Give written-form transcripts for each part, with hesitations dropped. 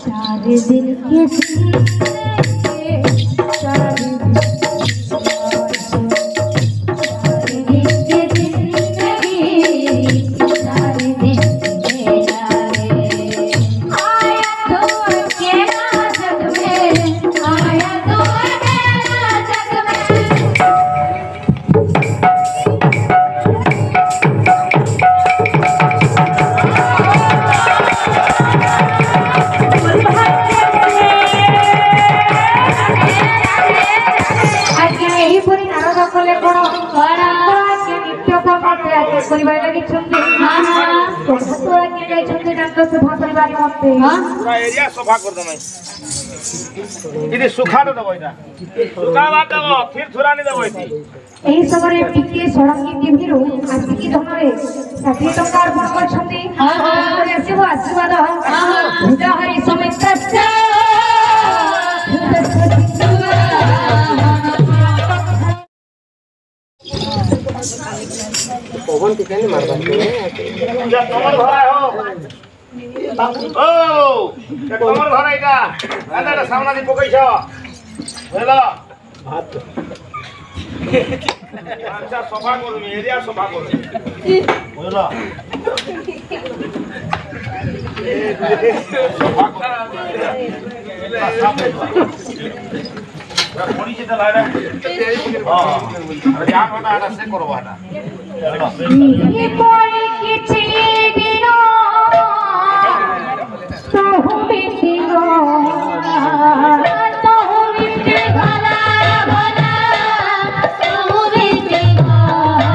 सारे दिल के एरिया सफा कर दमे इदी सुखा तो दबो इटा सुखा बात दबो फिर थुरानी दबो इति एही समरे टिके सड़क टीवीरू आसिकी धमरे 60 टका अर्पण करछंती हां आसीबो आशीर्वाद पूजा हरि समित्र पवन कितने मारबा जा तमर घर हो ओ के तमर घर आइका आदा सामना दि पकैछ हेलो भात अच्छा सफा करू एरिया सफा करू बुझलो पड़ी जेता लाडा हां अरे जा कोना आडा से करबो आडा ये पड़ी किछि दिनो तो बीती गो तो बीती भला भला तो बीती भला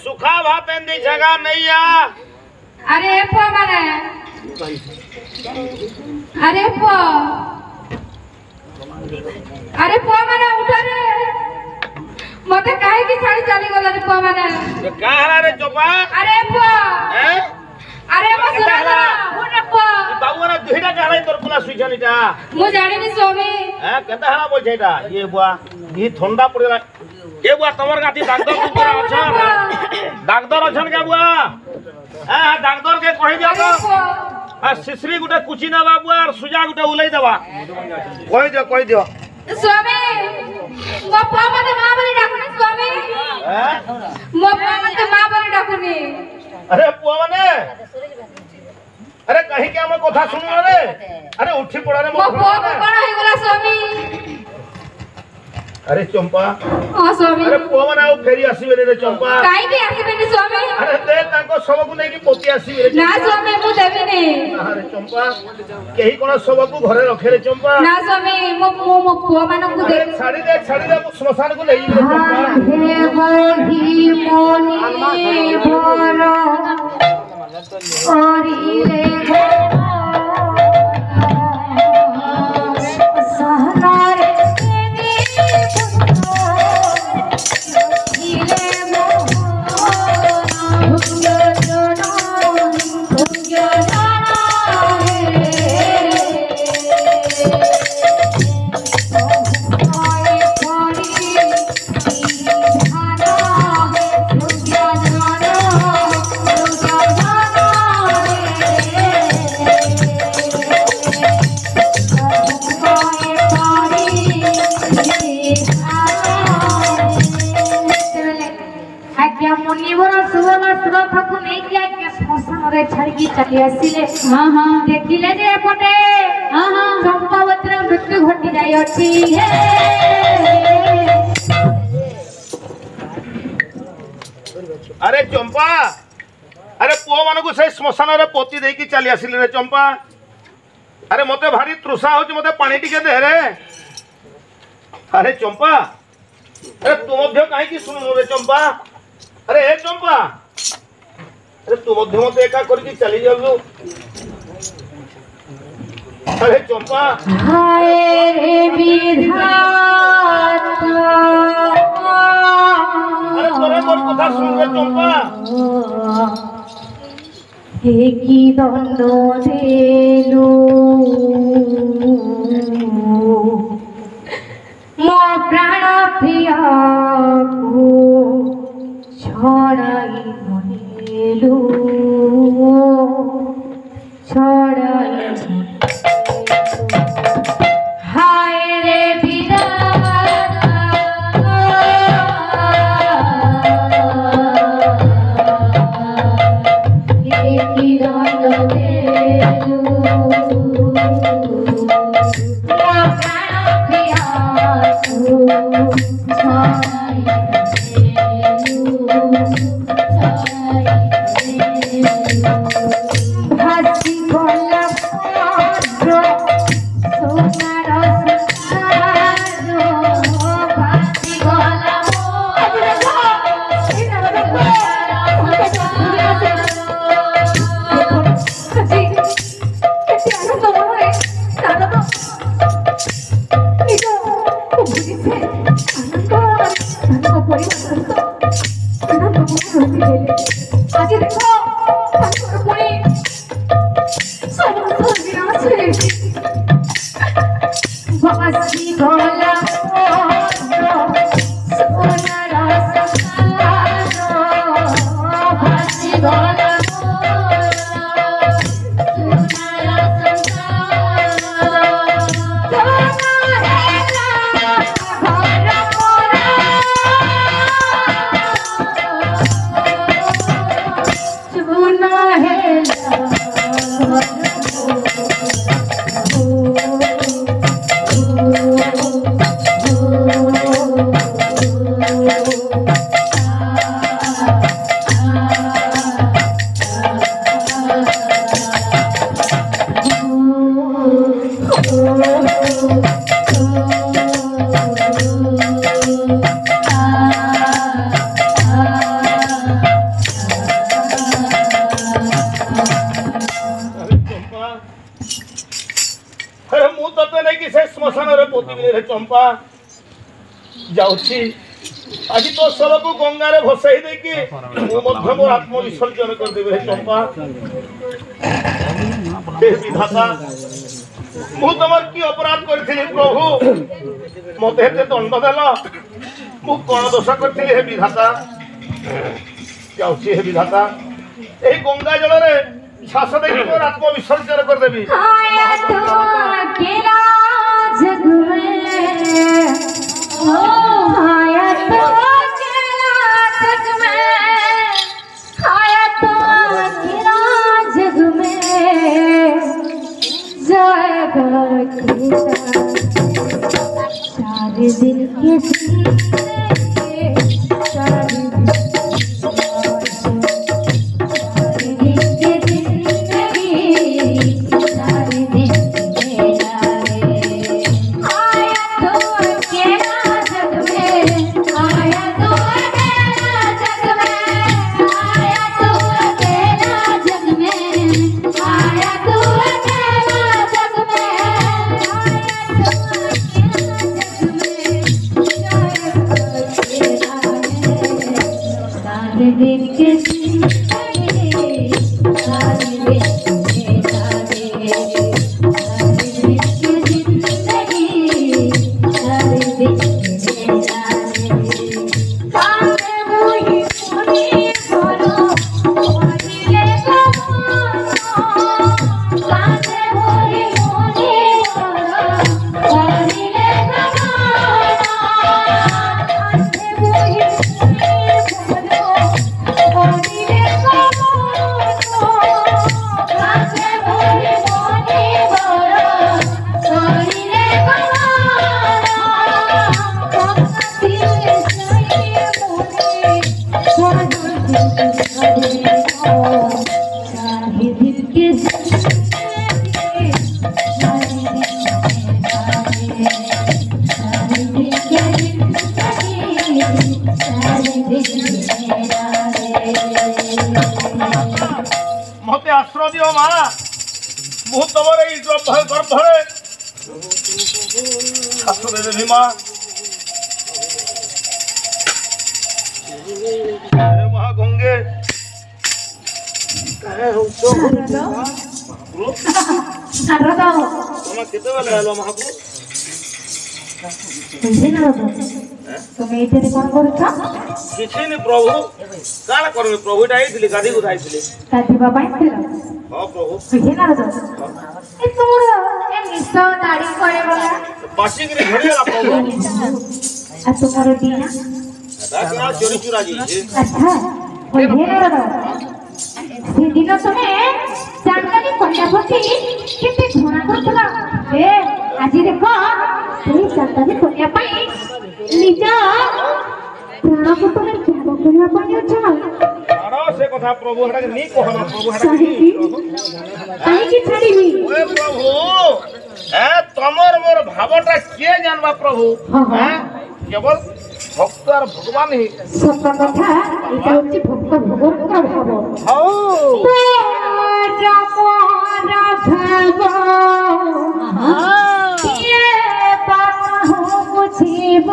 सुखा भात एंदी जगह नहीं आ अरे पो माने अरे पो माने उठा रे मते काहे की छाड़ी चली गला रे पो माने का हला रे चोपा अरे पो हैं अरे मो सुना हुन पो बाबू ना दुहिटा कहलाई तोर पुला सुइछनिटा मु जानिनी स्वामी हैं केता हला बोल छैटा ये बुआ ई ठंडा पड़ेला ए बुआ तमर गाती डाक्टर ऊपर अछन डाक्टर अछन के बुआ हां डाक्टर के कहि दिया तो आ सिसरी गुटे कुची ना बाबू और सुजा गुटे उलाई देबा कहि दियो स्वामी मो पो मते मां बोली डाकुनी स्वामी हैं मो पो मते मां बोली डाकुनी अरे पुआ माने अरे कहीं के हम कथा सुनो रे अरे उठी पड़ा रे मो पो कोन हे गला स्वामी अरे चंपा हां स्वामी अरे पुआ माने आउ फेरी आसीबे रे चंपा काई के आसीबे स्वामी अरे दे ताको सबकु नै कि पोती आसीबे ना स्वामी मु देबे ने अरे चंपा केही कोन सबकु घरे रखे रे चंपा ना स्वामी मो पुआ मानकु दे छाड़ी दे श्मशान को ले रे चंपा हे मोही मोनी भरो ओरी रे आज्ञा मुनिवर सुवन श्रद्धा को नहीं कि आज्ञा श्मशान रे छाड़ी की चली आसिले हां हां देखिले जे एपटे हां हां चंपावतीर मृत्यु घटी जाई अछि अरे चंपा अरे पुओ मान को से श्मशान रे पोती दे की चली आसिले रे चंपा अरे मते भारी तृषा हो मते पानी टिके दे रे अरे चंपा अरे तू मध्य काहे की सुनु रे चंपा अरे ए चंपा अरे तू मध्य मते एका करके चली जाऊ अरे चंपा हाय रे विधाता अरे तोरे मोर कथा सुन रे चंपा की दंड देलु मो प्राण प्रिया को छड़ाई मनेलु छड़ाई हाय रे चंपा जाऊची आज तो सब को गंगा रे भसाई दे कि मो मध्य मोर आत्म विसर्जन कर देबे चंपा हे विधाता मु तमर की अपराध करथिली प्रभु मते हेते दंड देला मु कोन दोष करथिली हे विधाता जाऊची हे विधाता एही गंगा जल रे छास दे मोर आत्म विसर्जन कर देबी जग में आया तो अकेला जग में आया तो अकेला जग में जाएगा सारे दिल के মতে আশ্রয় দিও মা বহু তোমার এই গর্ভরে শাশুড়ি দেবী মা মা গঙ্গে তোমার কেতেবেলে এলো মহাপ্রভু তুমি এখানে কোন করছ କିଛି ନି ପ୍ରଭୁ କାଣା କରିବି ପ୍ରଭୁଟା ହେଇଥିଲି ଗାଧି ଉଧାଇଥିଲି କାଟିବା ପାଇଁ ଥିଲା ହଁ ପ୍ରଭୁ ବୁଝିଲ ନା ଏ ତୁମର ଏ ମିଶ ଦାଢି କରେ ଗଲା ବାସିକିରି ଝଡ଼ିଗଲା ପ୍ରଭୁ ଆ ତୁମର ଦିନା କାଣା ଚୋରି ଚୁରା ଯାଇଛି ଆଚ୍ଛା ବୁଝିଲ ନା ସେଦିନ ତମେ ଜାଣିଲନି କନ୍ୟାପତି କେତେ ଘୃଣା କରୁଥିଲା ଏ ଆଜି ଦେଖ ସେଇ ଚାନ୍ଦାନୀ କନ୍ୟା ପାଇଁ ନିଜ ପ୍ରାଣକୁ ତମେ ତ୍ୟାଗ କରିବା ପାଇଁ ଅଛ ଛାଡ଼ ସେ କଥା ପ୍ରଭୁ ହେଟାକେ ନି କହନ ପ୍ରଭୁ କାହିଁକି କାହିଁକି ଛାଡ଼ିବି ଓଏ ପ୍ରଭୁ ଏ ତମର ମୋର ଭାବଟା କିଏ ଜାଣବା ପ୍ରଭୁ କେବଳ ଭକ୍ତ আর ভগবান হি সত্য কথা এটা হচ্ছে ভক্ত ভগবানের ভাব হও মুছিব